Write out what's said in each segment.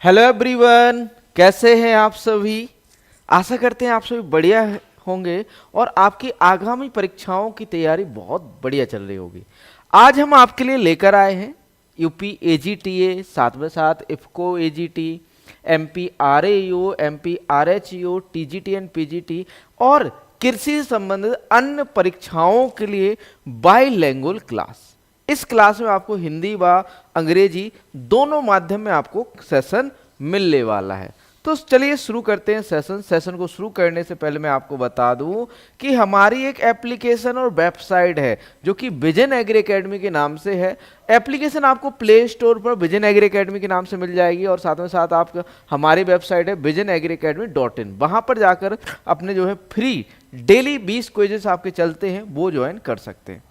Hello everyone, कैसे हैं आप सभी। आशा करते हैं आप सभी बढ़िया होंगे और आपकी आगामी परीक्षाओं की तैयारी बहुत बढ़िया चल रही होगी। आज हम आपके लिए लेकर आए हैं यूपी एजीटीए, साथ में साथ IFFCO AGT, MP RAU, MP RHU, TGT and PGT और कृषि से संबंधित अन्य परीक्षाओं के लिए बाईलैंग्वेज क्लास। इस क्लास में आपको हिंदी व अंग्रेजी दोनों माध्यम में आपको सेशन मिलने वाला है। तो चलिए शुरू करते हैं सेशन को शुरू करने से पहले मैं आपको बता दूं कि हमारी एक एप्लीकेशन और वेबसाइट है जो कि विजन एग्री एकेडमी के नाम से है। एप्लीकेशन आपको प्ले स्टोर पर विजन एग्री एकेडमी के नाम से मिल जाएगी और साथ में साथ आप हमारी वेबसाइट है visionagriacademy.in, वहां पर जाकर अपने जो है फ्री डेली 20 क्विजेस आपके चलते हैं वो ज्वाइन कर सकते हैं।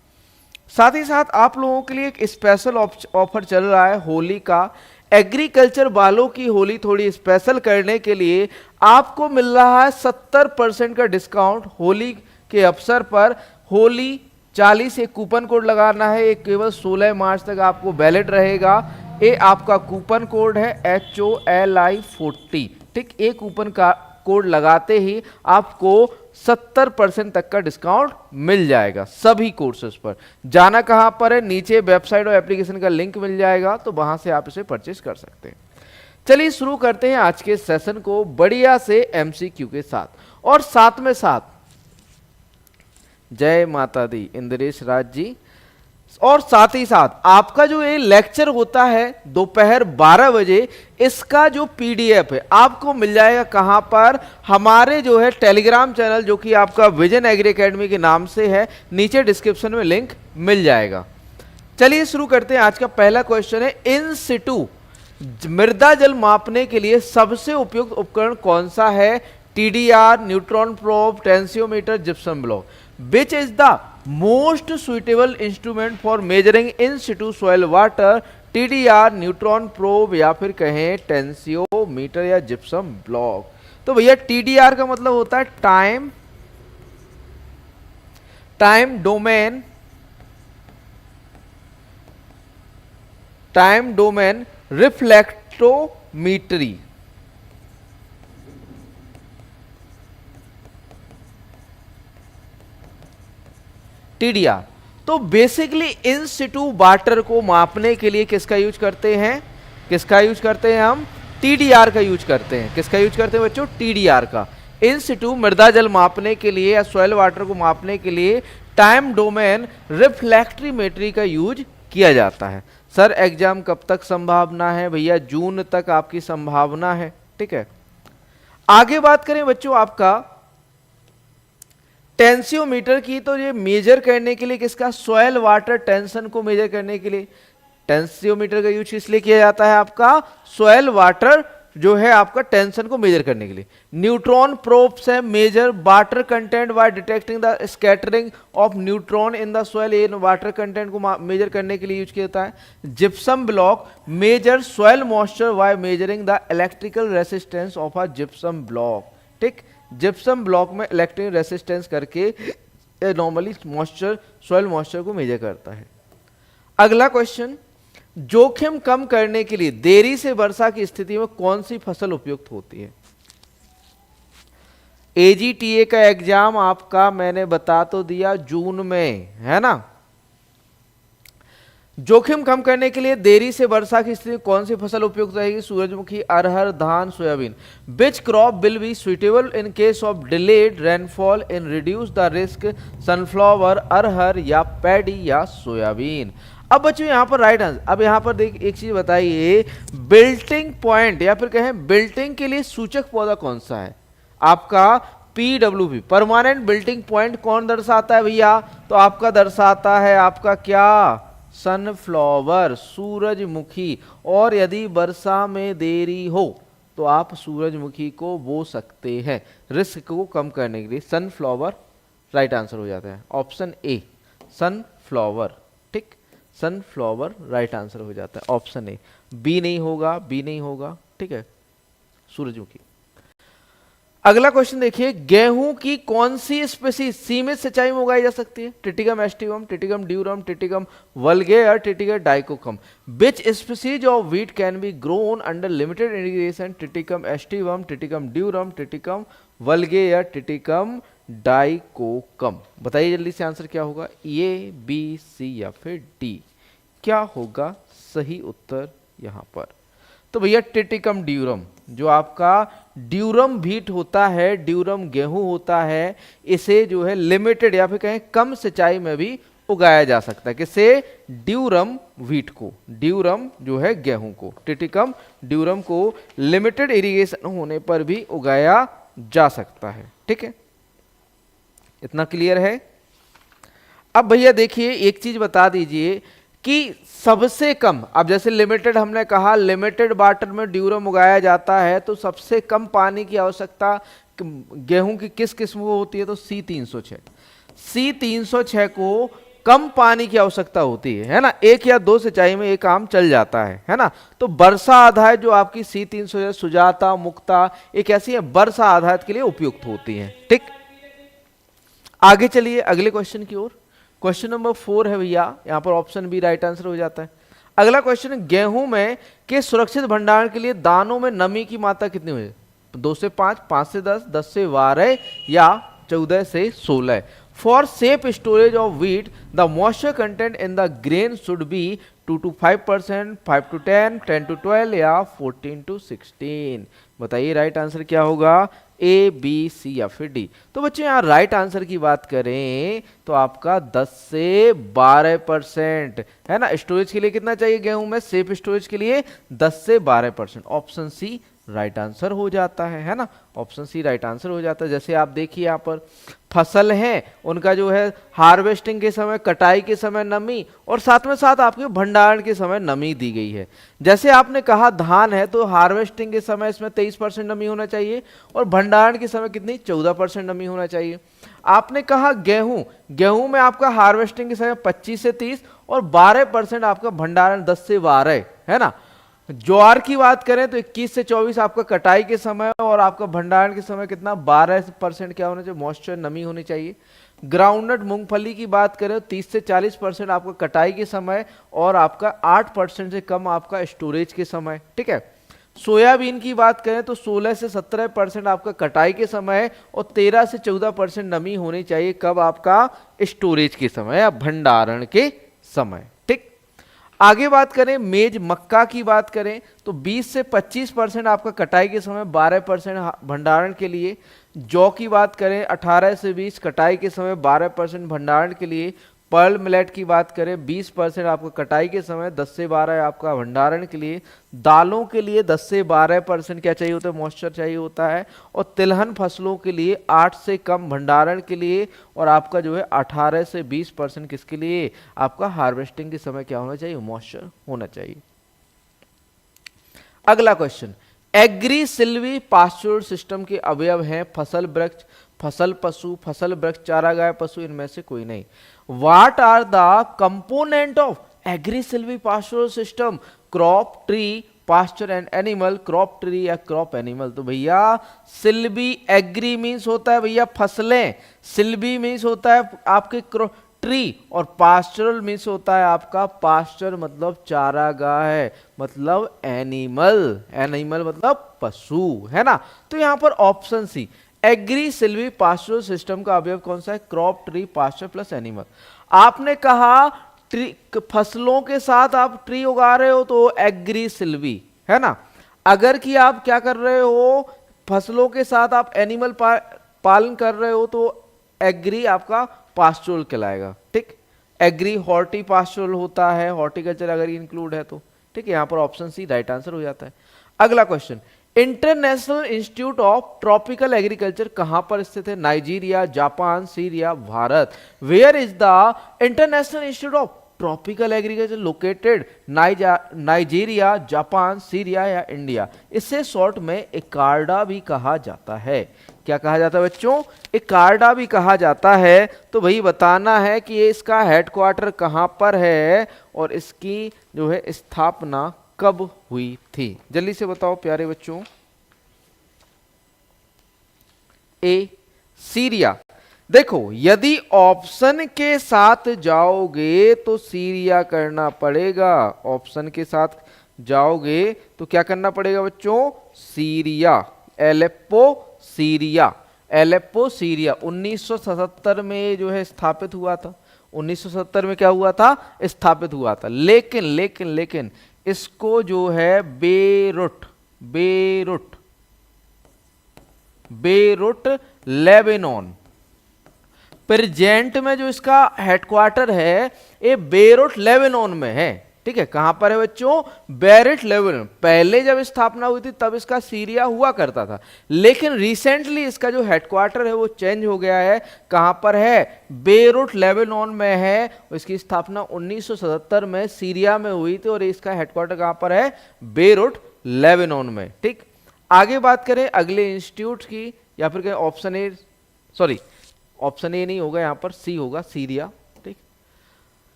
साथ ही साथ आप लोगों के लिए एक स्पेशल ऑफर चल रहा है होली का। एग्रीकल्चर वालों की होली थोड़ी स्पेशल करने के लिए आपको मिल रहा है 70% का डिस्काउंट होली के अवसर पर। होली 40 एक कूपन कोड लगाना है, एक केवल 16 मार्च तक आपको वैलिड रहेगा। ये आपका कूपन कोड है HOLI40। ठीक, एक कूपन का कोड लगाते ही आपको 70% तक का डिस्काउंट मिल जाएगा सभी कोर्सेज पर। जाना कहां पर है, नीचे वेबसाइट और एप्लीकेशन का लिंक मिल जाएगा, तो वहां से आप इसे परचेज कर सकते हैं। चलिए शुरू करते हैं आज के सेशन को बढ़िया से एमसीक्यू के साथ। और साथ में साथ जय माता दी इंद्रेश राज जी। और साथ ही साथ आपका जो ये लेक्चर होता है दोपहर 12 बजे, इसका जो पीडीएफ है आपको मिल जाएगा कहां पर, हमारे जो है टेलीग्राम चैनल जो कि आपका विजन एग्री एकेडमी के नाम से है, नीचे डिस्क्रिप्शन में लिंक मिल जाएगा। चलिए शुरू करते हैं। आज का पहला क्वेश्चन है, इन सिटू मृदा जल मापने के लिए सबसे उपयुक्त उपकरण कौन सा है। TDR, neutron probe, tensiometer, gypsum block. Which is the most suitable instrument for measuring in situ soil water. TDR, neutron probe या फिर कहें टेंसियोमीटर या जिप्सम ब्लॉक। तो भैया टीडीआर का मतलब होता है टाइम डोमेन रिफ्लेक्टोमीटरी। टीडीआर तो बेसिकली इन सिटू वाटर को मापने के लिए किसका यूज करते हैं, हम टीडीआर का यूज करते हैं। किसका यूज करते हैं बच्चों, टीडीआर का। इन सिटू मृदा जल मापने के लिए या सॉइल वाटर को मापने के लिए टाइम डोमेन रिफ्लेक्ट्रीमेट्री का यूज किया जाता है। सर एग्जाम कब तक संभावना है, भैया जून तक आपकी संभावना है। ठीक है, आगे बात करें बच्चों आपका टेंसियोमीटर की, तो ये मेजर करने के लिए किसका, सॉइल वाटर टेंशन को मेजर करने के लिए टेंसियोमीटर का यूज इसलिए किया जाता है आपका सॉइल वाटर जो है आपका टेंशन को मेजर करने के लिए। न्यूट्रॉन प्रोब से measure water content by detecting the scattering of neutron in the soil. इन वाटर कंटेंट को मेजर करने के लिए यूज किया जाता है। Gypsum block measure soil moisture by measuring the electrical resistance of a gypsum block. ठीक, जिप्सम ब्लॉक में इलेक्ट्रिक रेसिस्टेंस करके नॉर्मली मॉइस्चर, सॉइल मॉइस्चर को मेजर करता है। अगला क्वेश्चन, जोखिम कम करने के लिए देरी से वर्षा की स्थिति में कौन सी फसल उपयुक्त होती है। एजीटीए का एग्जाम आपका मैंने बता तो दिया जून में, है ना। जोखिम कम करने के लिए देरी से वर्षा की स्थिति में कौन सी फसल उपयुक्त रहेगी। सूरजमुखी, अरहर, धान, soybean. Which crop will be suitable in case of delayed rainfall in reduce the risk. Sunflower, arhar या पैडी या सोयाबीन। अब बच्चों यहां पर राइट आंसर, अब यहां पर देख एक चीज बताइए, बिल्टिंग पॉइंट या फिर कहें बिल्टिंग के लिए सूचक पौधा कौन सा है आपका, PWP परमानेंट बिल्टिंग पॉइंट कौन दर्शाता है भैया, तो आपका दर्शाता है आपका क्या, सनफ्लावर, सूरजमुखी। और यदि वर्षा में देरी हो तो आप सूरजमुखी को बो सकते हैं रिस्क को कम करने के लिए। सनफ्लावर राइट आंसर हो जाता है, ऑप्शन ए सनफ्लावर। ठीक, सनफ्लावर राइट आंसर हो जाता है, ऑप्शन ए। बी नहीं होगा, ठीक है, सूरजमुखी। अगला क्वेश्चन देखिए, गेहूं की कौन सी स्पेसीज सीमित सिंचाई में उगाई जा सकती है? Triticum aestivum, Triticum durum, Triticum vulgare और Triticum dicoccum. Which species of wheat can be grown under limited irrigation? Triticum aestivum, Triticum durum, Triticum vulgare या टिटिकम डाइकोकम। बताइए जल्दी से आंसर क्या होगा, ए बी सी या फिर डी? क्या होगा सही उत्तर यहां पर? तो भैया टिटिकम ड्यूरम, जो आपका ड्यूरम व्हीट होता है, ड्यूरम गेहूं होता है, इसे जो है लिमिटेड या फिर कहें कम सिंचाई में भी उगाया जा सकता है। किसे? ड्यूरम व्हीट को, ड्यूरम जो है गेहूं को, टिटिकम ड्यूरम को लिमिटेड इरिगेशन होने पर भी उगाया जा सकता है। ठीक है, इतना क्लियर है? अब भैया देखिए एक चीज बता दीजिए कि सबसे कम, अब जैसे लिमिटेड हमने कहा, लिमिटेड वाटर में ड्यूरम उगाया जाता है, तो सबसे कम पानी की आवश्यकता गेहूं की किस किस्म को होती है? तो C306। C306 को कम पानी की आवश्यकता होती है ना, एक या दो सिंचाई में ये काम चल जाता है ना। तो वर्षा आधारित जो आपकी C306 सुजाता, मुक्ता, एक ऐसी है वर्षा आधारित के लिए उपयुक्त होती है। ठीक, आगे चलिए अगले क्वेश्चन की ओर। क्वेश्चन नंबर 4 है भैया, यहां पर ऑप्शन बी राइट आंसर हो जाता है। अगला क्वेश्चन, गेहूं में के सुरक्षित भंडारण के लिए दानों में नमी की मात्रा कितनी हो? 2 से 5, 5 से 10, 10 से 12 या 14 से 16। For safe storage of wheat the moisture content in the grain should be 2 to 5%, 5 to 10, 10 to 12 या 14 to 16। बताइए राइट आंसर क्या होगा, ए बी सी या फिर डी? तो बच्चों यहाँ राइट आंसर की बात करें तो आपका 10 से 12% है ना। स्टोरेज के लिए कितना चाहिए गेहूं में? सेफ स्टोरेज के लिए 10 से 12%। ऑप्शन सी राइट आंसर हो जाता है ना, ऑप्शन सी राइट आंसर हो जाता है। जैसे आप देखिए यहाँ पर फसल है, उनका जो है हार्वेस्टिंग के समय, कटाई के समय नमी, और साथ में साथ आपके भंडारण के समय नमी दी गई है। जैसे आपने कहा धान है तो हार्वेस्टिंग के समय इसमें 23% नमी होना चाहिए, और भंडारण के समय कितनी? 14% नमी होना चाहिए। आपने कहा गेहूं, गेहूं में आपका हार्वेस्टिंग के समय 25 से 30 और 12% आपका भंडारण 10 से 12 है ना। ज्वार की बात करें तो 21 से 24 आपका कटाई के समय, और आपका भंडारण के समय कितना? 12% क्या होना चाहिए? मॉइस्चर, नमी होनी चाहिए। ग्राउंडनट मूंगफली की बात करें तो 30 से 40% आपका कटाई के समय, और आपका 8% से कम आपका स्टोरेज के समय। ठीक है, सोयाबीन की बात करें तो 16 से 17% आपका कटाई के समय, और 13 से 14% नमी होनी चाहिए। कब? आपका स्टोरेज के समय या भंडारण के समय। ठीक, आगे बात करें मेज मक्का की बात करें तो 20 से 25% आपका कटाई के समय, 12% भंडारण के लिए। जौ की बात करें 18 से 20 कटाई के समय, 12% भंडारण के लिए। पर्ल मिलेट की बात करें 20% आपका कटाई के समय, 10 से 12 आपका भंडारण के लिए। दालों के लिए 10 से 12% क्या चाहिए होता है? मॉइस्चर चाहिए होता है। और तिलहन फसलों के लिए 8 से कम भंडारण के लिए, और आपका जो है 18 से 20% किसके लिए? आपका हार्वेस्टिंग के समय क्या होना चाहिए? मॉइस्चर होना चाहिए। अगला question, agri silvi pasture system के अवयव हैं फसल वृक्ष, फसल पशु, फसल वृक्ष, चारागाह पशु, इनमें से कोई नहीं। What are the component of agri-silvi pastoral system? Crop, tree, pasture and animal, crop tree या क्रॉप एनिमल। तो भैया सिल्वी, एग्री मीन्स होता है भैया फसलें, सिल्वी मीन्स होता है आपके ट्री, और पास्चरल मीन्स होता है आपका पास्चर मतलब चारागाह है, मतलब एनिमल, एनिमल मतलब पशु है ना। तो यहां पर option C agrisilvipastoral system का अवयव कौन सा है? Crop, tree, pasture plus animal. आपने कहा ट्री, फसलों के साथ आप ट्री उगा रहे हो तो एग्री सिल्वी है ना। अगर कि आप क्या कर रहे हो, फसलों के साथ आप एनिमल पालन कर रहे हो तो एग्री आपका पास्चरल कहलाएगा। ठीक, एग्री हॉर्टी पास्चरल होता है, हॉर्टिकल्चर अगर इंक्लूड है तो। ठीक है, यहां पर ऑप्शन सी राइट आंसर हो जाता है। अगला question, international institute of tropical agriculture कहां पर स्थित है? Nigeria, Japan, Syria, Bharat. Where is the international institute of tropical agriculture located? Nigeria, Japan, Syria या इंडिया। इसे शॉर्ट में इकार्डा भी कहा जाता है। क्या कहा जाता है बच्चों? इकार्डा भी कहा जाता है। तो वही बताना है कि ये इसका हेडक्वार्टर कहां पर है और इसकी जो है स्थापना कब हुई थी। जल्दी से बताओ प्यारे बच्चों। ए सीरिया। देखो यदि ऑप्शन के साथ जाओगे तो सीरिया करना पड़ेगा, ऑप्शन के साथ जाओगे तो क्या करना पड़ेगा बच्चों, Syria, Aleppo Syria, Aleppo Syria 1977 में जो है स्थापित हुआ था। 1970 में क्या हुआ था, स्थापित हुआ था। लेकिन लेकिन लेकिन इसको जो है बेरुट बेरुट बेरुट लेबेनॉन, प्रेजेंट में जो इसका हेडक्वार्टर है ये बेरुट लेबनान में है। ठीक है, कहां पर है बच्चों, बेरुट लेबनान। पहले जब स्थापना हुई थी तब इसका सीरिया हुआ करता था, लेकिन रिसेंटली इसका जो हेडक्वार्टर है वो चेंज हो गया है। कहां पर है, बेरुट लेबनान में है। इसकी स्थापना 1977 में सीरिया में हुई थी और इसका हेडक्वार्टर कहां पर है, बेरुट लेबनान में। ठीक, आगे बात करें अगले इंस्टीट्यूट की, या फिर कहें option A, sorry option A नहीं होगा, यहां पर सी होगा, सीरिया। ठीक,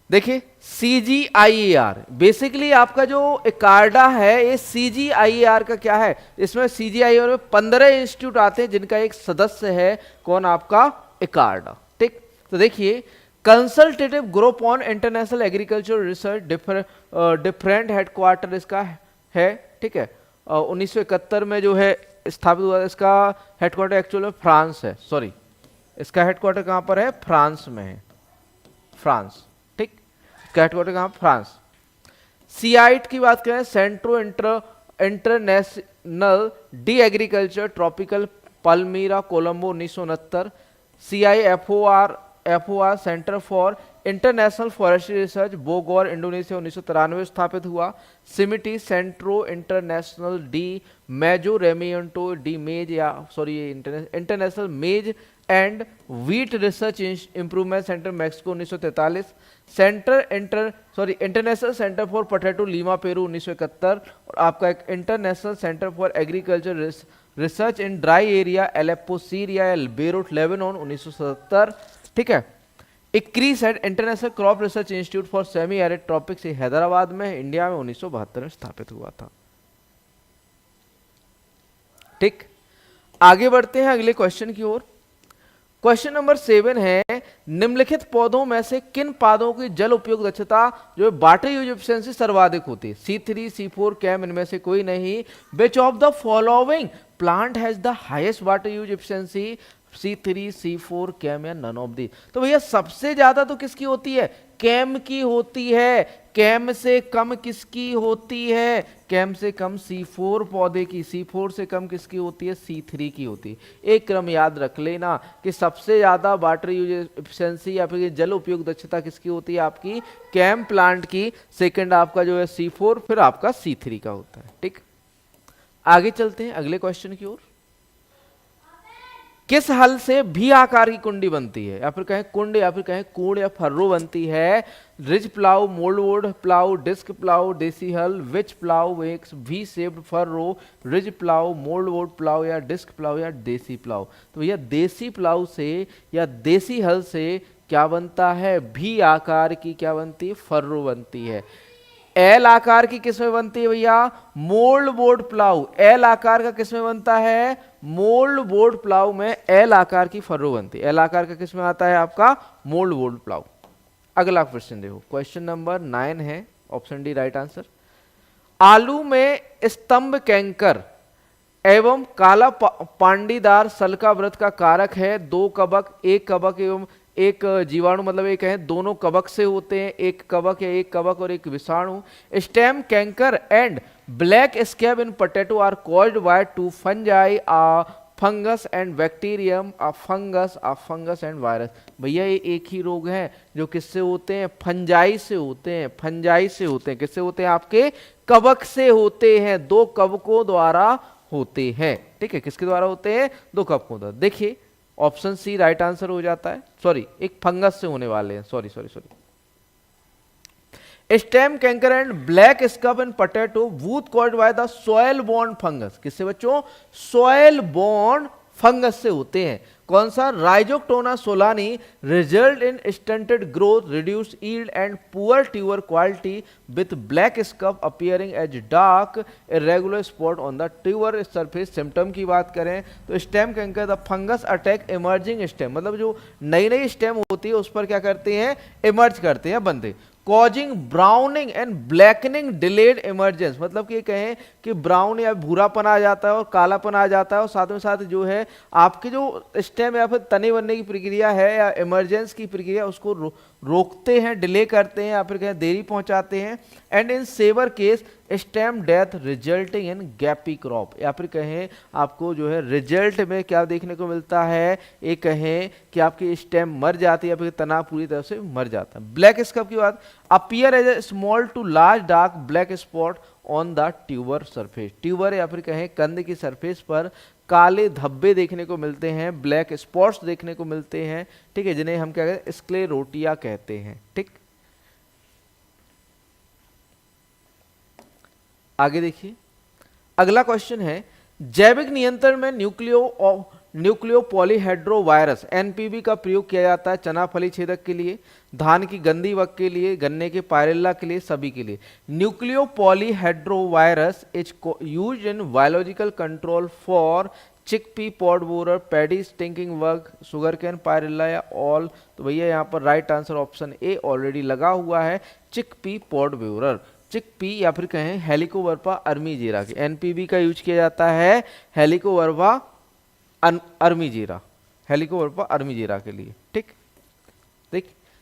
देखिए CGIAR बेसिकली आपका जो इकार्डा है ये CGIAR का क्या है, इसमें CGIAR में 15 इंस्टीट्यूट आते हैं जिनका एक सदस्य है कौन, आपका इकार्डा। ठीक, तो देखिए consultative group on international agriculture research, different headquarter इसका है। ठीक है, 1971 में जो है स्थापित हुआ, इसका हेडक्वार्टर एक्चुअल में फ्रांस है, सॉरी इसका हेडक्वार्टर कहां पर है, फ्रांस में है, फ्रांस। ठीक, इसका हेडक्वार्टर कहां, फ्रांस। सीआईट की बात करें, Centro Internacional de Agricultura Tropical Palmira Colombo 1969। CIFOR Centre for International Forestry Research Bogor Indonesia 1993 स्थापित हुआ। CIMMYT Centro Internacional de Mejoramiento de Maiz, या sorry International Maize and Wheat Research Improvement Centre Mexico 1943। International Centre for Potato Lima Peru 1971। और आपका एक International Centre for Agriculture Research in Dry Area Aleppo Syria Beirut Lebanon 1977। ठीक है, ICRIS and International crop research institute for semi arid tropics Hyderabad में India में 1972 में स्थापित हुआ था। ठीक, आगे बढ़ते हैं अगले क्वेश्चन की ओर। क्वेश्चन नंबर 7 है, निम्नलिखित पौधों में से किन पौधों की जल उपयोग दक्षता जो वाटर यूज एफिशिएंसी सर्वाधिक होती है, C3 C4 कैम इनमें से कोई नहीं। Which of the following plant has the highest water use efficiency, C3 C4 CAM या नन ऑफ दी। तो भैया सबसे ज्यादा तो किसकी होती है, कैम की होती है। कैम से कम किसकी होती है, कैम से कम C4 पौधे की। C4 से कम किसकी होती है, C3 की होती है। एक क्रम याद रख लेना कि सबसे ज्यादा वाटर यूज एफिशिएंसी या फिर जल उपयोग दक्षता किसकी होती है, आपकी कैम प्लांट की। सेकंड आपका जो है C4, फिर आपका C3 का होता है। ठीक, आगे चलते हैं अगले क्वेश्चन की ओर। किस हल से भी आकार की कुंडी बनती है, या फिर कहें कुंड, या फिर कहें कूड़ या फर्रो बनती है। Ridge plough, mouldboard plough, disc plough, देसी हल। Which plough makes V shaped furrow, ridge plough, mouldboard plough या डिस्क प्लाउ या देसी प्लाउ। तो भैया देसी प्लाउ से या देसी हल से क्या बनता है, भी आकार की क्या बनती है, फर्रो बनती है। एल आकार की किसमें बनती है भैया, मोल्ड बोर्ड प्लाऊ। एल आकार का किसमें बनता है, मोल्ड बोर्ड प्लाऊ में एल आकार की फर्रो बनती है। एल आकार का किसमें आता है, आपका मोल्ड बोर्ड प्लाऊ। अगला क्वेश्चन देखो, क्वेश्चन नंबर 9 है, ऑप्शन डी राइट आंसर। आलू में स्तंभ कैंकर एवं काला पांडीदार सल्का व्रत का कारक है। 2 कवक, 1 कवक एवं एक जीवाणु, मतलब ये कहें दोनों कवक से होते हैं, एक कवक या एक कवक और एक विषाणु। Stem canker and black scab in potato are caused by 2 fungi, a fungus and bacterium, a fungus and virus. भैया ये एक ही रोग है जो किससे होते हैं, फंजाई से होते हैं। फंजाई से होते हैं, किससे होते हैं, आपके कवक से होते हैं। 2 कवकों द्वारा होते हैं। ठीक है, किसके द्वारा होते हैं, 2 कवकों द्वारा। देखिए ऑप्शन सी राइट आंसर हो जाता है। सॉरी, एक फंगस से होने वाले हैं, sorry. Stem canker and black scab in potato would caused by the soil borne fungus. किससे बच्चों, सॉइल बोर्न फंगस से होते हैं। कौन सा? Rhizoctonia solani result in stunted growth, reduced yield and poor tuber quality with black scurf appearing as dark irregular spot on the tuber surface. Symptom की बात करें तो stem canker, the fungus attack emerging stem, मतलब जो नई नई stem होती है उस पर क्या करते हैं? इमर्ज करते हैं बंदे। Causing browning and blackening delayed emergence, मतलब कि कहें कि ब्राउन या भूरापन आ जाता है और कालापन आ जाता है, और साथ में साथ जो है आपके जो स्टेम या फिर तने बनने की प्रक्रिया है या इमरजेंस की प्रक्रिया उसको रोकते हैं, डिले करते हैं या फिर कहें देरी पहुंचाते हैं। And in severe case stem death resulting in gappy crop, या फिर कहें आपको जो है रिजल्ट में क्या देखने को मिलता है? एक कहें कि आपकी स्टेम मर जाती है या फिर तना पूरी तरह से मर जाता है। ब्लैक स्कफ की बात, appear as a small to large dark black spot on the tuber surface, tuber या फिर कहें कंद की सरफेस पर काले धब्बे देखने को मिलते हैं, ब्लैक स्पॉट्स देखने को मिलते हैं, ठीक है, जिन्हें हम क्या कहते हैं? स्क्लेरोटिया कहते हैं। ठीक, आगे देखिए अगला क्वेश्चन है, जैविक नियंत्रण में न्यूक्लियो पॉलीहेड्रोवायरस एनपीवी का प्रयोग किया जाता है चना फली छेदक के लिए, धान की गंदी वक के लिए, गन्ने के पायरेला के लिए, सभी के लिए। Nucleopolyhedrovirus is used in biological control for chickpea, pod borer, paddy stinking work, sugarcane, pyrilla या ऑल। तो भैया यहाँ पर right answer option A already लगा हुआ है, चिकपी पॉड बोरर। चिकपी या फिर कहें हेलिकोवर्पा अर्मीजीरा के एनपीबी का यूज किया जाता है, हेलिकोवर्पा अर्मीजीरा, हेलिकोवर्पा अर्मीजीरा के लिए। ठीक,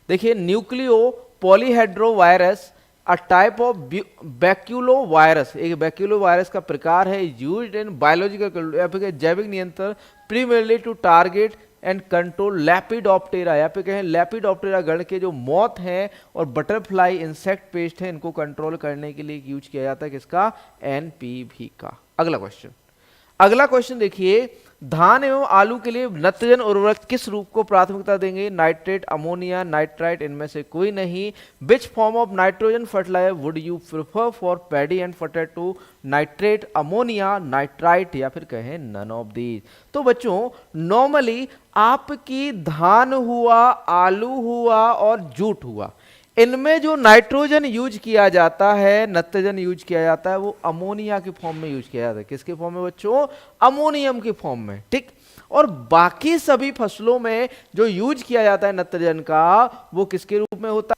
देखिए nucleopolyhedrovirus a type of baculovirus, एक बैक्यूलो वायरस का प्रकार है, यूज्ड इन बायोलॉजिकल या फिर जैविक नियंत्रण प्रीमेरली टू टारगेट एंड कंट्रोल लैपिडोप्टेरा, या फिर कहें लैपिडोप्टेरा गण के जो मॉथ हैं और बटरफ्लाई इंसेक्ट पेस्ट है इनको कंट्रोल करने के लिए यूज किया जाता है किसका? एनपीवी का। अगला क्वेश्चन देखिए, धान एवं आलू के लिए नत्रजन उर्वरक किस रूप को प्राथमिकता देंगे? नाइट्रेट, अमोनिया, नाइट्राइट, इनमें से कोई नहीं। Which form of nitrogen fertiliser would you prefer for paddy and potato? Nitrate, ammonia, nitrite या फिर कहें नन ऑफ दीज। तो बच्चों नॉर्मली आपकी धान हुआ, आलू हुआ और जूट हुआ, इनमें जो नाइट्रोजन यूज किया जाता है, नत्रजन यूज किया जाता है, वो अमोनिया के फॉर्म में यूज किया जाता है। किसके फॉर्म में बच्चों? अमोनियम के फॉर्म में। ठीक, और बाकी सभी फसलों में जो यूज किया जाता है नत्रजन का, वो किसके रूप में होता है?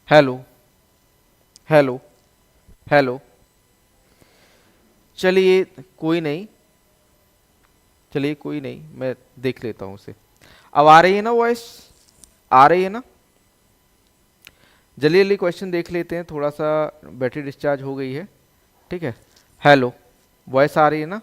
हेलो हेलो हेलो, चलिए कोई नहीं, चलिए कोई नहीं, मैं देख लेता हूं उसे। अब आ रही है ना वॉइस? आ रही है ना? जल्दी जल्दी क्वेश्चन देख लेते हैं, थोड़ा सा बैटरी डिस्चार्ज हो गई है। ठीक है, हेलो, वॉइस आ रही है ना?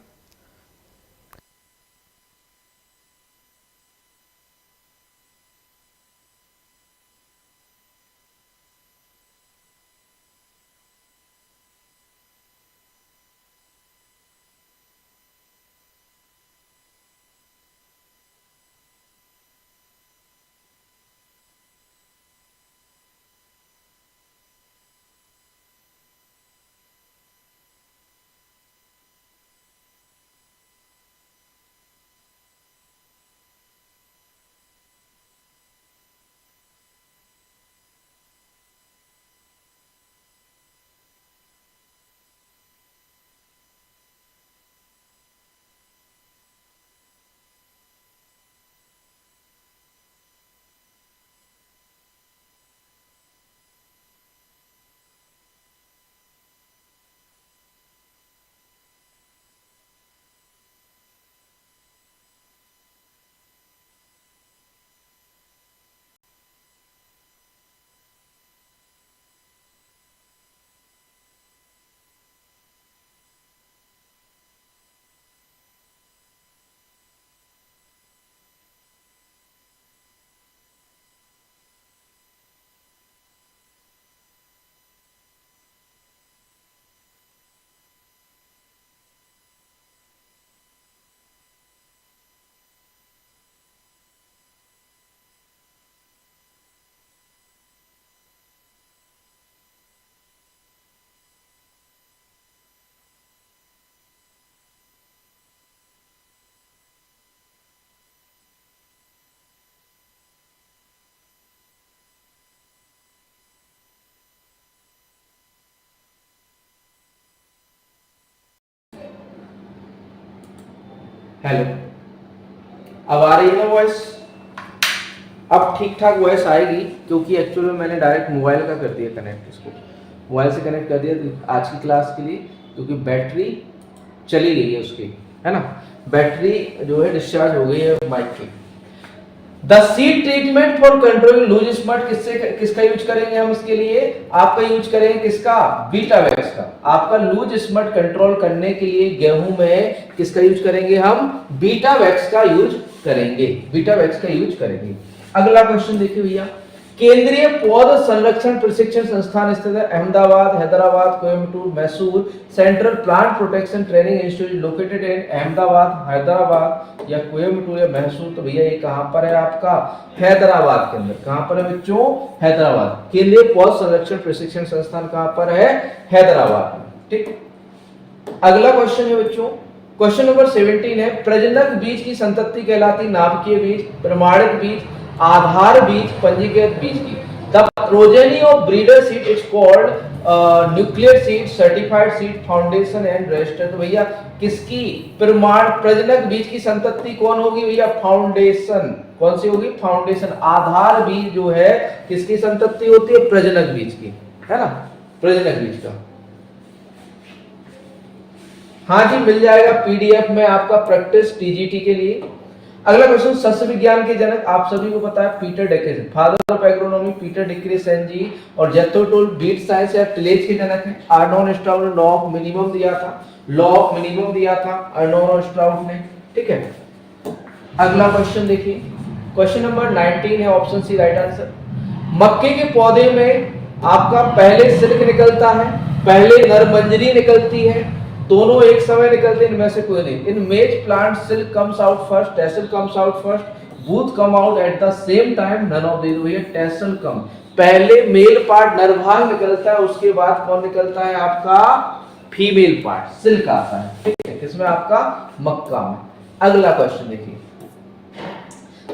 हेलो, अब आ रही है ना वॉइस? अब ठीक ठाक वॉइस आएगी, क्योंकि एक्चुअली मैंने डायरेक्ट मोबाइल का कर दिया कनेक्ट, इसको मोबाइल से कनेक्ट कर दिया आज की क्लास के लिए, क्योंकि बैटरी चली गई है उसकी, है ना, बैटरी जो है डिस्चार्ज हो गई है माइक की। The seed treatment for control loose smut किसका यूज करेंगे हम इसके लिए? आपका यूज करेंगे किसका? बीटावैक्स का। आपका लूज स्मट कंट्रोल करने के लिए गेहूं में किसका यूज करेंगे हम? बीटावैक्स का यूज करेंगे, बीटावैक्स का यूज करेंगे। अगला क्वेश्चन देखिए भैया, केंद्रीय पौध संरक्षण प्रशिक्षण संस्थान स्थित है Ahmedabad, Hyderabad, Coimbatore, Mysore. Central plant protection training institute located in Ahmedabad, Hyderabad या कोयम्बटूर या मैसूर। तो भैया ये कहां पर है आपका? हैदराबाद के अंदर। कहां पर है बच्चों? हैदराबाद। केंद्रीय पौध संरक्षण प्रशिक्षण संस्थान कहां पर है? हैदराबाद में। ठीक, अगला क्वेश्चन है बच्चों, क्वेश्चन नंबर 17 है, प्रजनक बीज की संतति कहलाती नाभिकीय बीज, प्रमाणित बीज, आधार बीज, पंजीकृत बीज की। The progeny of breeder seed is called nuclear seed, certified seed, foundation and registered. तो भैया किसकी प्रमाण प्रजनक बीज की संतति कौन होगी भैया? फाउंडेशन। कौन सी होगी? फाउंडेशन। आधार बीज जो है किसकी संतति होती है? प्रजनक बीज की, है ना, प्रजनक बीज का। हाँ जी, मिल जाएगा पीडीएफ में आपका प्रैक्टिस टीजीटी के लिए। अगला क्वेश्चन, सस्य विज्ञान के जनक आप सभी को पता है Peter Decrescenzi, father of agronomy Peter Decrescenzi ji, और जेथोटोल बीट साइंस या टिलेज के जनक हैं। आर्नोन स्ट्राउड ने लॉ ऑफ मिनिमम दिया था, लॉ ऑफ मिनिमम दिया था आर्नोन स्ट्राउड ने। ठीक है, अगला क्वेश्चन देखिए, क्वेश्चन नंबर 19 है, ऑप्शन सी राइट आंसर। मक्के के पौधे में आपका पहले सिल्क निकलता है, पहले नरमंजरी निकलती है, दोनों एक समय निकलते हैं, इनमें से कोई नहीं। In maize plant silk comes out first, tassel comes out first, both come out at the same time, none of these. ये टेसल कम, पहले मेल पार्ट नरभाग निकलता है, उसके बाद कौन निकलता है आपका? फीमेल पार्ट, सिल्क आता है। ठीक है, किसमें? आपका मक्का में। अगला क्वेश्चन देखिए,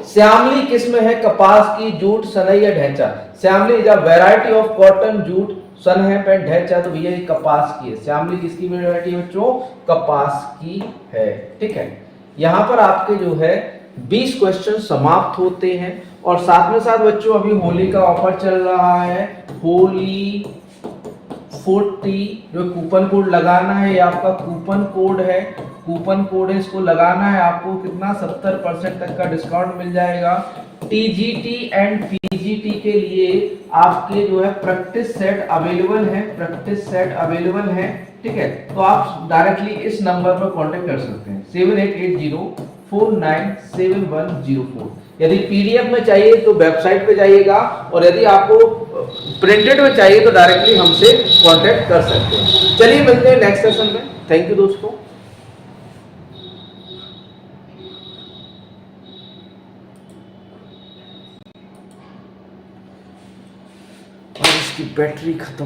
श्यामली किसमें है? कपास की, जूट, सनई या ढैंचा। Shyamali is a variety of cotton, jute, सन है, पेंट, ढैंचा। तो भैया ये कपास की है। श्यामली किसकी वैरायटी है बच्चों? कपास की है। ठीक है, यहां पर आपके जो है 20 क्वेश्चन समाप्त होते हैं, और साथ में साथ बच्चों अभी होली का ऑफर चल रहा है, होली 40 जो कूपन कोड लगाना है, ये आपका कूपन कोड है, कूपन कोड है, इसको लगाना है आपको। कितना? 70% तक का डिस्काउंट मिल जाएगा। टीजीटी एंड पीजीटी के लिए आपके जो है प्रैक्टिस सेट अवेलेबल है, प्रैक्टिस सेट अवेलेबल है। ठीक है, तो आप डायरेक्टली इस नंबर पर कांटेक्ट कर सकते हैं, 7880497104। यदि पीडीएफ में चाहिए तो वेबसाइट पे जाइएगा, और यदि आपको प्रिंटेड में चाहिए तो डायरेक्टली हमसे कांटेक्ट कर सकते हैं। चलिए मिलते हैं नेक्स्ट सेशन में। थैंक यू दोस्तों। और इसकी बैटरी खत्म।